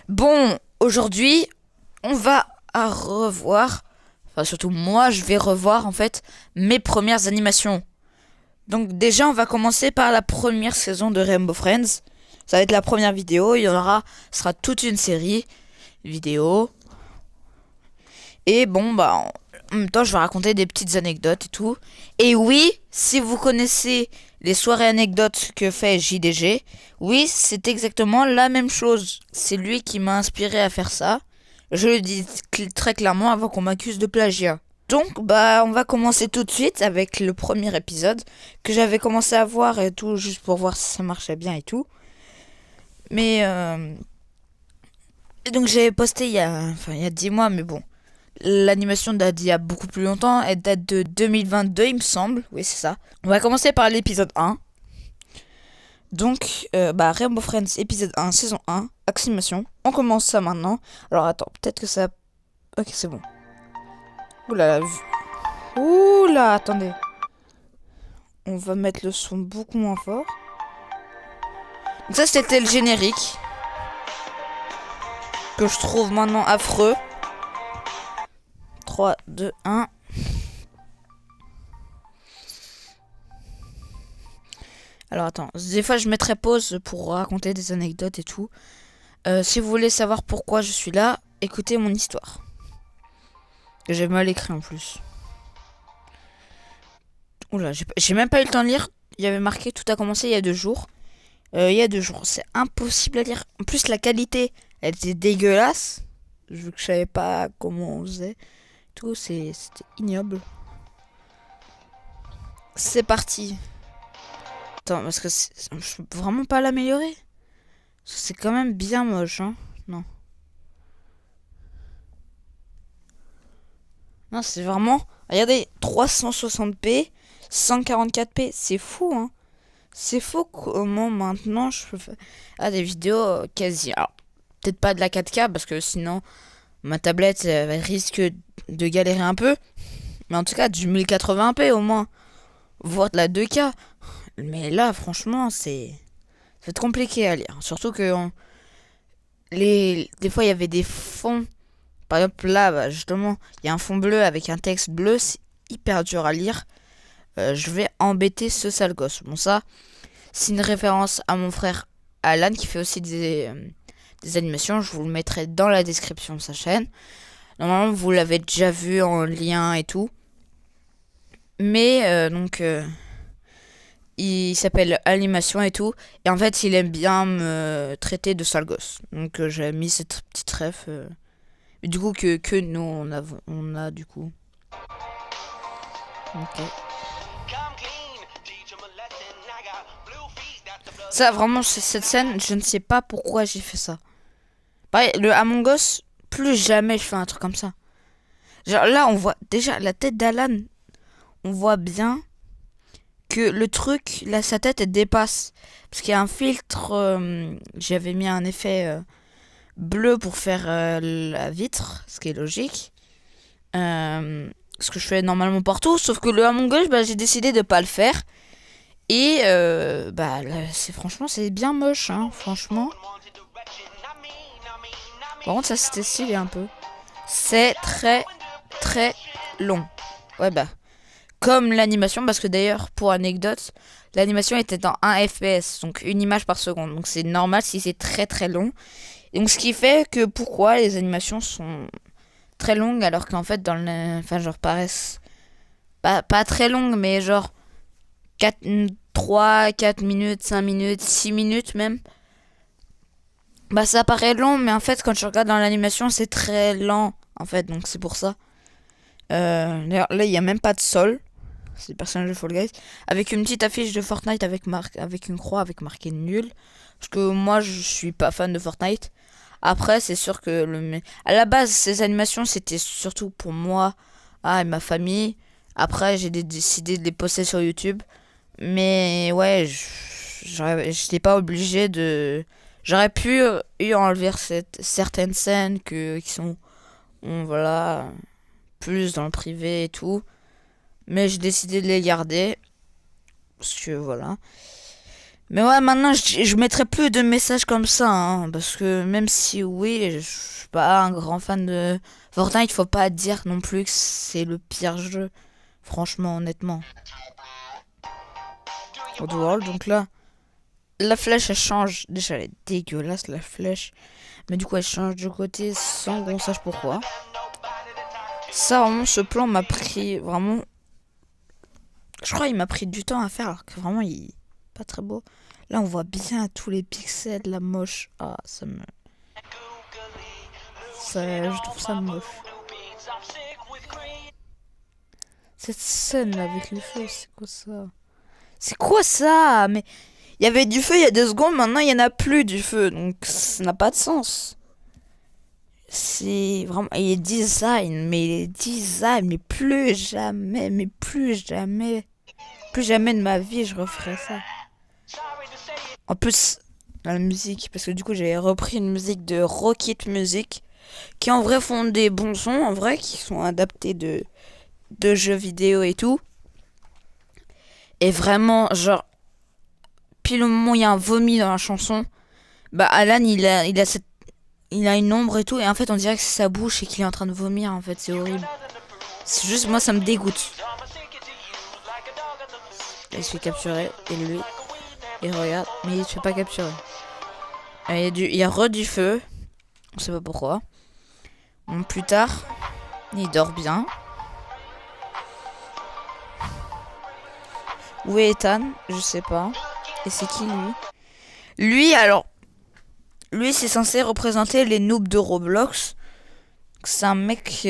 Bon, aujourd'hui, on va à revoir, enfin surtout moi, je vais revoir en fait mes premières animations. Donc déjà, on va commencer par la première saison de Rainbow Friends. Ça va être la première vidéo, il y en aura, ce sera toute une série vidéo. Et bon, bah, en même temps, je vais raconter des petites anecdotes et tout. Et oui, si vous connaissez les soirées anecdotes que fait JDG, oui, c'est exactement la même chose. C'est lui qui m'a inspiré à faire ça. Je le dis très clairement avant qu'on m'accuse de plagiat. Donc, bah, on va commencer tout de suite avec le premier épisode que j'avais commencé à voir et tout, juste pour voir si ça marchait bien et tout. Mais, donc j'avais posté il y a 10 mois, mais bon. L'animation date d'il y a beaucoup plus longtemps. Elle date de 2022, il me semble. Oui, c'est ça. On va commencer par l'épisode 1. Donc, Rainbow Friends, épisode 1, saison 1, animation. On commence ça maintenant. Alors, attends, peut-être que ça... Ok, c'est bon. Oula, oula, attendez. On va mettre le son beaucoup moins fort. Donc ça, c'était le générique. Que je trouve maintenant affreux. 3, 2, 1... Alors attends, des fois je mettrai pause pour raconter des anecdotes et tout. Si vous voulez savoir pourquoi je suis là, écoutez mon histoire. Que j'ai mal écrit en plus. Oula, j'ai même pas eu le temps de lire. Il y avait marqué tout a commencé il y a 2 jours. Il y a 2 jours, c'est impossible à lire. En plus la qualité, elle était dégueulasse. Vu que je savais pas comment on faisait. Tout, c'était ignoble. C'est parti. Attends, parce que je peux vraiment pas l'améliorer. C'est quand même bien moche, hein. Non. Non, c'est vraiment... Regardez, 360p, 144p, c'est fou, hein. C'est fou comment maintenant je peux faire des vidéos quasi... Alors, peut-être pas de la 4K, parce que sinon, ma tablette risque de galérer un peu. Mais en tout cas, du 1080p au moins. Voire de la 2K. Mais là, franchement, ça va être compliqué à lire. Surtout que des fois, il y avait des fonds. Par exemple, là, bah, justement, il y a un fond bleu avec un texte bleu. C'est hyper dur à lire. Je vais embêter ce sale gosse. Bon, ça, c'est une référence à mon frère Alan qui fait aussi des animations. Je vous le mettrai dans la description de sa chaîne. Normalement, vous l'avez déjà vu en lien et tout. Mais, il s'appelle Animation et tout. Et en fait, il aime bien me traiter de sale gosse. Donc, j'ai mis cette petite ref. Du coup, que nous, on a du coup. Ok. Ça, vraiment, cette scène, je ne sais pas pourquoi j'ai fait ça. Pareil, le Among Us, plus jamais je fais un truc comme ça. Genre là, on voit déjà la tête d'Alan. On voit bien que le truc, là, sa tête, elle dépasse. Parce qu'il y a un filtre. J'avais mis un effet bleu pour faire la vitre, ce qui est logique. Ce que je fais normalement partout. Sauf que le Among Us, j'ai décidé de pas le faire. Et là, franchement, c'est bien moche, hein, franchement. Par contre, ça c'était stylé un peu. C'est très très long. Ouais bah. Comme l'animation, parce que d'ailleurs, pour anecdote, l'animation était en 1 FPS, donc une image par seconde. Donc c'est normal si c'est très très long. Et donc ce qui fait que pourquoi les animations sont très longues alors qu'en fait dans le... Enfin genre paraissent... Pas très longues, mais genre 4, 3, 4 minutes, 5 minutes, 6 minutes même. Bah ça paraît long, mais en fait quand tu regardes dans l'animation c'est très lent en fait, donc c'est pour ça. D'ailleurs là il n'y a même pas de sol, c'est le personnage de Fall Guys, avec une petite affiche de Fortnite avec une croix avec marqué nul. Parce que moi je suis pas fan de Fortnite. Après c'est sûr que à la base ces animations c'était surtout pour moi et ma famille. Après j'ai décidé de les poster sur YouTube. Mais ouais, j'étais pas obligé de... J'aurais pu enlever certaines scènes qui sont, voilà, plus dans le privé et tout. Mais j'ai décidé de les garder. Parce que voilà. Mais ouais, maintenant, je mettrai plus de messages comme ça, hein, parce que même si, oui, je suis pas un grand fan de Fortnite, faut pas dire non plus que c'est le pire jeu. Franchement, honnêtement. Oddworld, donc là, la flèche, elle change. Déjà, elle est dégueulasse, la flèche. Mais du coup, elle change de côté sans qu'on sache pourquoi. Ça, vraiment, ce plan m'a pris vraiment... Je crois qu'il m'a pris du temps à faire, alors que vraiment, il est pas très beau. Là, on voit bien tous les pixels, la moche. Ah, ça me... je trouve ça moche. Cette scène là avec le feu, c'est quoi ça? C'est quoi ça? Mais il y avait du feu il y a 2 secondes, maintenant il y en a plus du feu, donc ça n'a pas de sens. C'est vraiment... Il est design, mais plus jamais de ma vie je referai ça. En plus, la musique, parce que du coup j'avais repris une musique de Rocket Music, qui en vrai font des bons sons, en vrai, qui sont adaptés de jeux vidéo et tout. Et vraiment, genre, pile au moment où il y a un vomi dans la chanson, bah Alan il a une ombre et tout, et en fait on dirait que c'est sa bouche et qu'il est en train de vomir, en fait, c'est horrible. C'est juste, moi ça me dégoûte. Il se fait capturer, et lui, il regarde, mais il se fait pas capturer. Il y a du feu, on sait pas pourquoi. Bon, plus tard, il dort bien. Où est Ethan? Je sais pas. Et c'est qui lui? Lui c'est censé représenter les noobs de Roblox. C'est un mec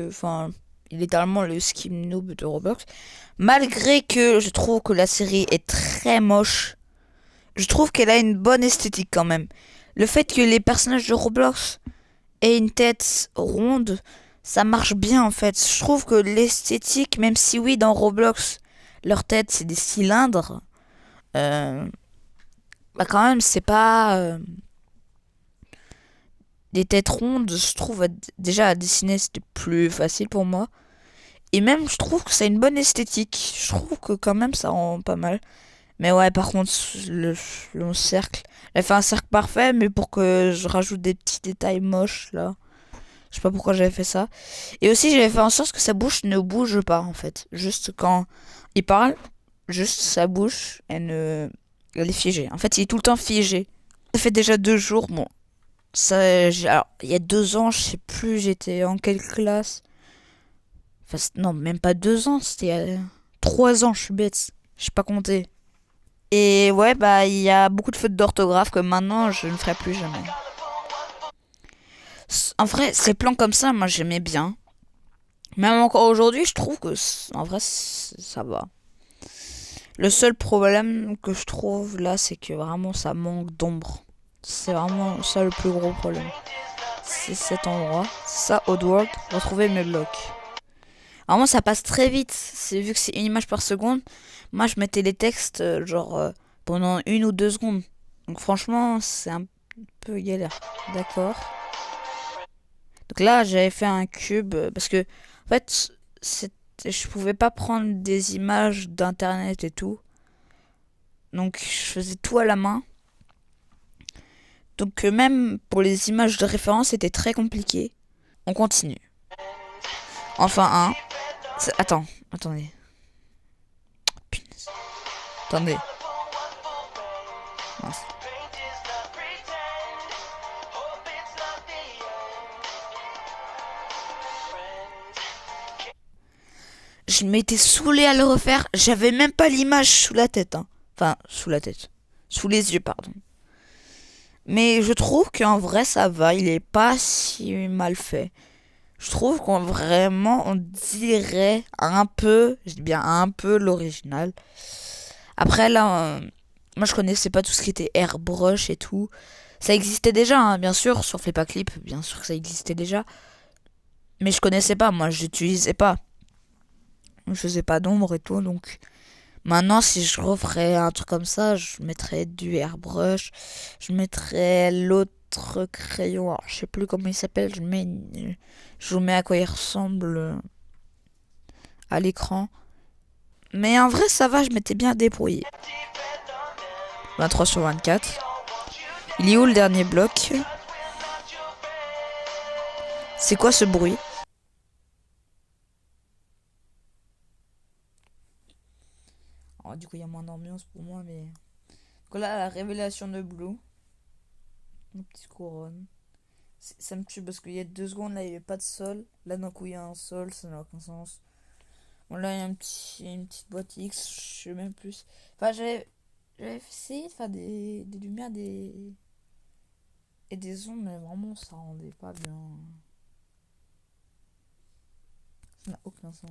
enfin, il est littéralement le skin noob de Roblox. Malgré que je trouve que la série est très moche, je trouve qu'elle a une bonne esthétique quand même. Le fait que les personnages de Roblox aient une tête ronde, ça marche bien en fait. Je trouve que l'esthétique, même si oui, dans Roblox, leur tête c'est des cylindres, bah quand même, c'est pas des têtes rondes. Je trouve déjà à dessiner c'était plus facile pour moi. Et même, je trouve que ça a une bonne esthétique. Je trouve que quand même ça rend pas mal. Mais ouais, par contre, le cercle. Elle fait un cercle parfait, mais pour que je rajoute des petits détails moches là. Je sais pas pourquoi j'avais fait ça. Et aussi, j'avais fait en sorte que sa bouche ne bouge pas en fait. Juste quand il parle, juste sa bouche, elle est figée. En fait, il est tout le temps figé. Ça fait déjà 2 jours. Bon, ça, alors, il y a 2 ans, je sais plus, j'étais en quelle classe. Enfin, non, même pas 2 ans, c'était 3 ans, je suis bête. Je sais pas compter. Et ouais, bah, il y a beaucoup de fautes d'orthographe que maintenant, je ne ferai plus jamais. En vrai, ces plans comme ça, moi, j'aimais bien. Même encore aujourd'hui, je trouve que, en vrai, ça va. Le seul problème que je trouve là, c'est que vraiment, ça manque d'ombre. C'est vraiment ça le plus gros problème. C'est cet endroit. C'est ça, Oddworld. Retrouver mes blocs. Vraiment, ça passe très vite. C'est vu que c'est une image par seconde. Moi, je mettais les textes pendant 1 ou 2 secondes. Donc franchement, c'est un peu galère. D'accord. Donc là, j'avais fait un cube parce que en fait, je pouvais pas prendre des images d'internet et tout. Donc je faisais tout à la main. Donc même pour les images de référence, c'était très compliqué. On continue. Enfin un. Attendez. Punaise. Attendez. Mince. Je m'étais saoulé à le refaire. J'avais même pas l'image sous la tête. Hein. Enfin, sous la tête. Sous les yeux, pardon. Mais je trouve qu'en vrai, ça va. Il est pas si mal fait. Je trouve qu'on vraiment, on dirait un peu, je dis bien un peu l'original. Après, là, moi, je connaissais pas tout ce qui était airbrush et tout. Ça existait déjà, hein, bien sûr, sur Flipaclip. Bien sûr que ça existait déjà. Mais je connaissais pas, moi, j'utilisais pas. Je faisais pas d'ombre et tout, donc maintenant si je referais un truc comme ça, je mettrais du airbrush, je mettrais l'autre crayon, alors, je sais plus comment il s'appelle, je vous mets à quoi il ressemble à l'écran. Mais en vrai ça va, je m'étais bien débrouillé. 23/24. Il est où le dernier bloc? C'est quoi ce bruit? Oh, du coup, il y a moins d'ambiance pour moi, mais... Donc là, la révélation de Blue. Une petite couronne. Ça me tue parce qu'il y a 2 secondes, là, il n'y avait pas de sol. Là, d'un coup, il y a un sol, ça n'a aucun sens. Bon, là, il y a une petite boîte X, je sais même plus. Enfin, j'avais essayé de faire des lumières et des ombres, mais vraiment, ça rendait pas bien. Ça n'a aucun sens.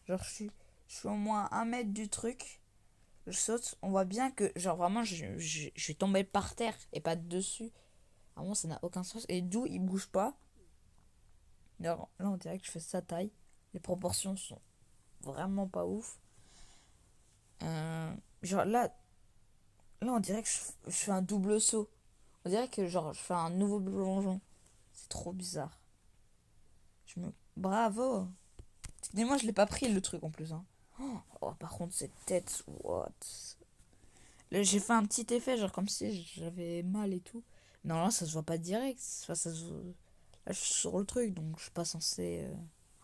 Genre, je suis au moins 1 mètre du truc. Je saute, on voit bien que, genre, vraiment, je suis tombé par terre et pas dessus. Vraiment, ça n'a aucun sens. Et d'où il bouge pas. Alors, là, on dirait que je fais sa taille. Les proportions sont vraiment pas ouf. Genre, là, on dirait que je fais un double saut. On dirait que, genre, je fais un nouveau plongeon. C'est trop bizarre. Bravo! Et moi, je l'ai pas pris, le truc, en plus. Hein. Oh, par contre, cette tête, what? Là, j'ai fait un petit effet, genre comme si j'avais mal et tout. Non, là, ça se voit pas direct. Enfin, ça se... Là, je suis sur le truc, donc je suis pas censé...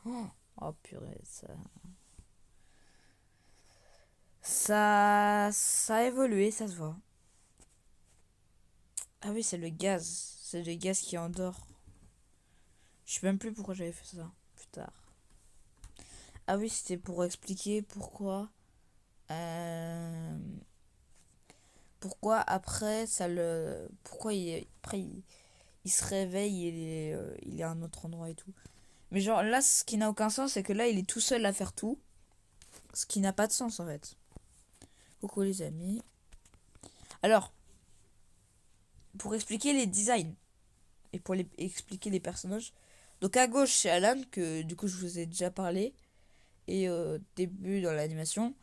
Oh, purée, ça... Ça a évolué, ça se voit. Ah oui, c'est le gaz. C'est le gaz qui endort. Je sais même plus pourquoi j'avais fait ça. Plus tard. Ah oui, c'était pour expliquer pourquoi... Euh... Pourquoi après, ça le... Pourquoi il se réveille et il est à un autre endroit et tout. Mais genre là, ce qui n'a aucun sens, c'est que là, il est tout seul à faire tout. Ce qui n'a pas de sens en fait. Coucou les amis. Alors, pour expliquer les designs et pour expliquer les personnages. Donc à gauche, c'est Alan, que du coup je vous ai déjà parlé. Et début dans l'animation.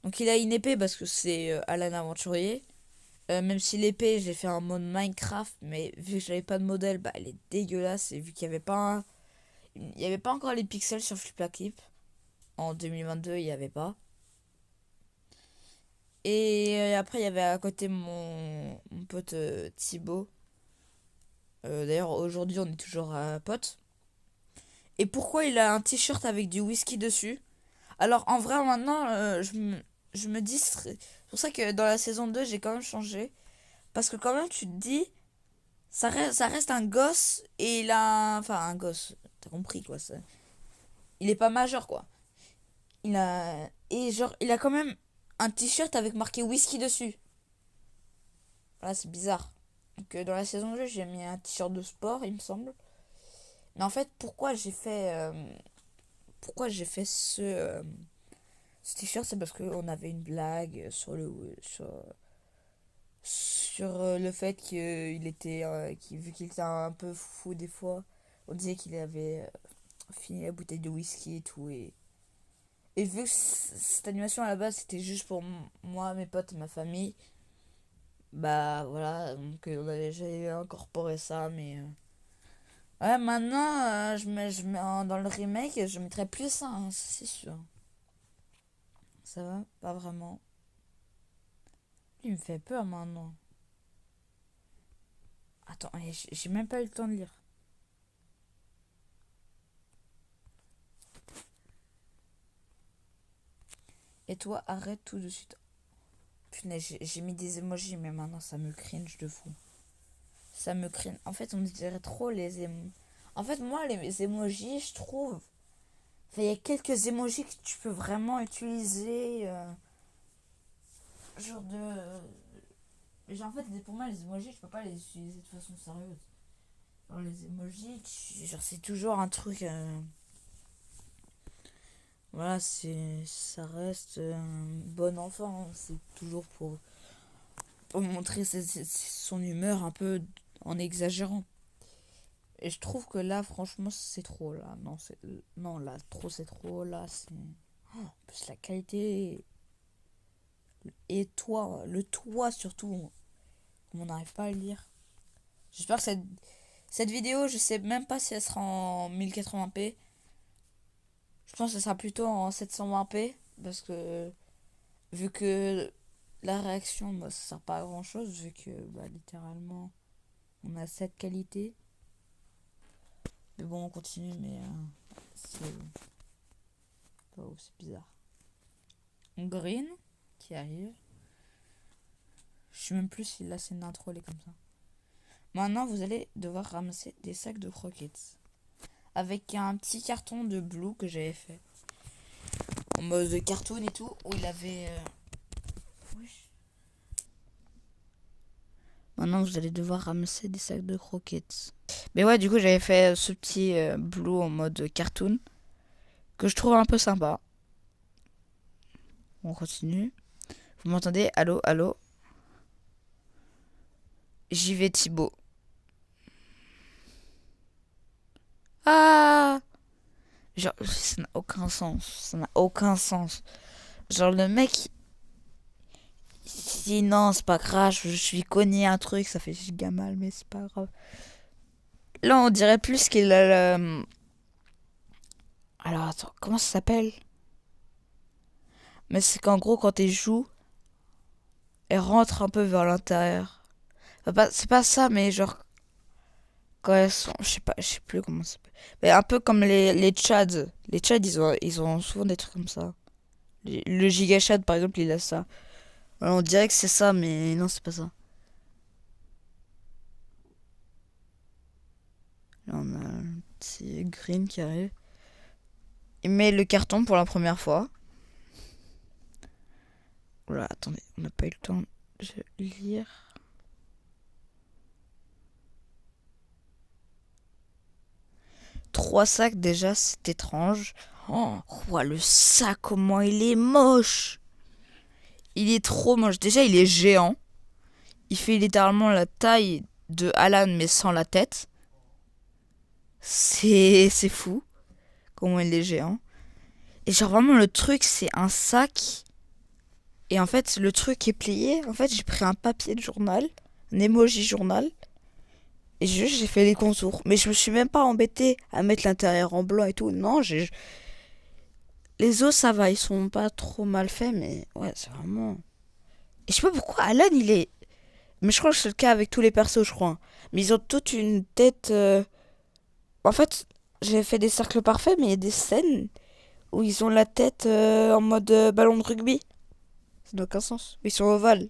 Donc il a une épée parce que c'est Alan Aventurier. Même si l'épée, j'ai fait un mode Minecraft, mais vu que j'avais pas de modèle, bah elle est dégueulasse. Et vu qu'il y avait pas il y avait pas encore les pixels sur Flipperclip. En 2022, il y avait pas. Et après, il y avait à côté mon pote Thibaut. D'ailleurs, aujourd'hui, on est toujours potes. Et pourquoi il a un t-shirt avec du whisky dessus? Alors, en vrai, maintenant, je me dis... C'est pour ça que dans la saison 2 j'ai quand même changé. Parce que quand même, tu te dis... Ça reste un gosse et il a... Enfin, un gosse. T'as compris, quoi. Il est pas majeur, quoi. Il a... Et genre, il a quand même un t-shirt avec marqué whisky dessus. Voilà, c'est bizarre. Donc, dans la saison 2 j'ai mis un t-shirt de sport, il me semble. Mais en fait, pourquoi j'ai fait ce t-shirt, c'est parce qu'on avait une blague sur le fait qu'il était, vu qu'il était un peu fou des fois, on disait qu'il avait fini la bouteille de whisky et tout. Et vu que cette animation à la base c'était juste pour moi, mes potes et ma famille, bah voilà, donc j'ai incorporé ça, mais ouais, maintenant, dans le remake, je mettrais plus ça, hein, c'est sûr. Ça va, pas vraiment. Il me fait peur maintenant. Attends, j'ai même pas eu le temps de lire. Et toi, arrête tout de suite. Putain, j'ai mis des emojis, mais maintenant ça me cringe de fou. Ça me cringe. En fait, on dirait trop les emojis. En fait, moi, les emojis, je trouve. Enfin, il y a quelques emojis que tu peux vraiment utiliser. Genre de. Genre, en fait, pour moi, les emojis, je peux pas les utiliser de façon sérieuse. Genre, les emojis, genre, c'est toujours un truc. Voilà, ça reste un bon enfant. C'est toujours pour montrer son humeur un peu en exagérant. Et je trouve que là, franchement, c'est trop. Là, non, là, trop, c'est trop. Là, c'est. Oh, en plus, la qualité. Et toi, le toit surtout. On n'arrive pas à le lire. J'espère que cette vidéo, je sais même pas si elle sera en 1080p. Je pense que ce sera plutôt en 720p. Parce que vu que la réaction, bah, ça sert pas à grand chose vu que bah, littéralement on a cette qualité. Mais bon, on continue, mais c'est c'est bizarre. Green qui arrive. Je sais même plus si là c'est une intro, elle est comme ça. Maintenant, vous allez devoir ramasser des sacs de croquettes avec un petit carton de Blue que j'avais fait en mode de cartoon et tout, où il avait. Oui. Maintenant, vous allez devoir ramasser des sacs de croquettes. Mais ouais, du coup, j'avais fait ce petit Blue en mode cartoon que je trouve un peu sympa. On continue. Vous m'entendez? Allô, allô? J'y vais, Thibaut. Ah! Genre, ça n'a aucun sens. Ça n'a aucun sens. Genre, le mec, si non, c'est pas grave, je suis cogné un truc, ça fait giga mal, mais c'est pas grave. Là, on dirait plus qu'il a le. Alors, attends, comment ça s'appelle? Mais c'est qu'en gros, quand il joue, elle rentre un peu vers l'intérieur. Enfin, c'est pas ça, mais genre, quand elles sont. Je sais plus comment ça s'appelle. Mais un peu comme les Chads. Les Chads, ils ont souvent des trucs comme ça. Le Giga Chad, par exemple, il a ça. Alors, on dirait que c'est ça, mais non, c'est pas ça. Là, on a un petit Green qui arrive. Il met le carton pour la première fois. Oula, attendez, on n'a pas eu le temps de lire. Trois sacs déjà, c'est étrange. Oh, le sac, comment il est moche. Il est trop moche. Déjà, il est géant. Il fait littéralement la taille de Alan, mais sans la tête. C'est fou. Comment il est géant. Et genre, vraiment, le truc, c'est un sac. Et en fait, le truc est plié. En fait, j'ai pris un papier de journal, un emoji journal. Et juste, j'ai fait les contours. Mais je me suis même pas embêtée à mettre l'intérieur en blanc et tout. Non, les os, ça va, ils sont pas trop mal faits, mais ouais, c'est vraiment. Et je sais pas pourquoi Alan, il est. Mais je crois que c'est le cas avec tous les persos, je crois. Mais ils ont toute une tête. En fait, j'ai fait des cercles parfaits, mais il y a des scènes où ils ont la tête en mode ballon de rugby. Ça n'a aucun sens. Ils sont ovales.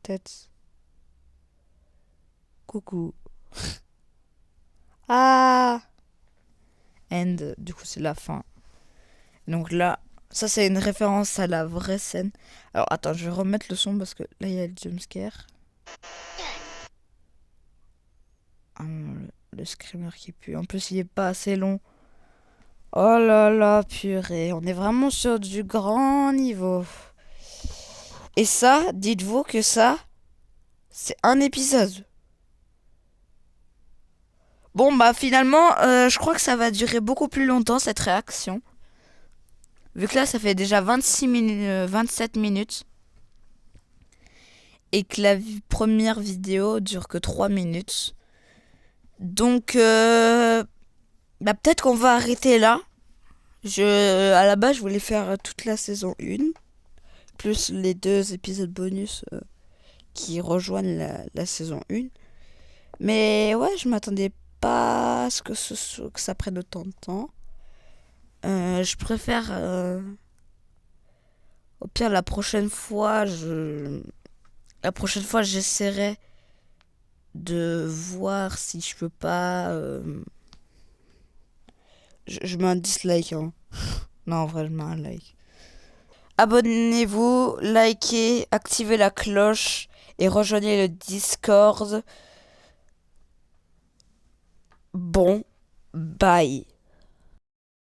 Tête. Coucou. Ah! And, du coup, c'est la fin. Donc là, ça, c'est une référence à la vraie scène. Alors, attends, je vais remettre le son parce que là, il y a le jumpscare. Ah non, le screamer qui pue. En plus, il est pas assez long. Oh là là, purée. On est vraiment sur du grand niveau. Et ça, dites-vous que ça, c'est un épisode. Bon, bah finalement, je crois que ça va durer beaucoup plus longtemps, cette réaction. Vu que là, ça fait déjà 26 27 minutes. Et que la première vidéo dure que 3 minutes. Donc, bah, peut-être qu'on va arrêter là. À la base, je voulais faire toute la saison 1. Plus les 2 épisodes bonus qui rejoignent la saison 1. Mais ouais, je m'attendais pas à ce que ça prenne autant de temps. Je préfère... au pire, la prochaine fois, j'essaierai de voir si je peux pas... je mets un dislike, hein. Non, en vrai, je mets un like. Abonnez-vous, likez, activez la cloche et rejoignez le Discord. Bon, bye.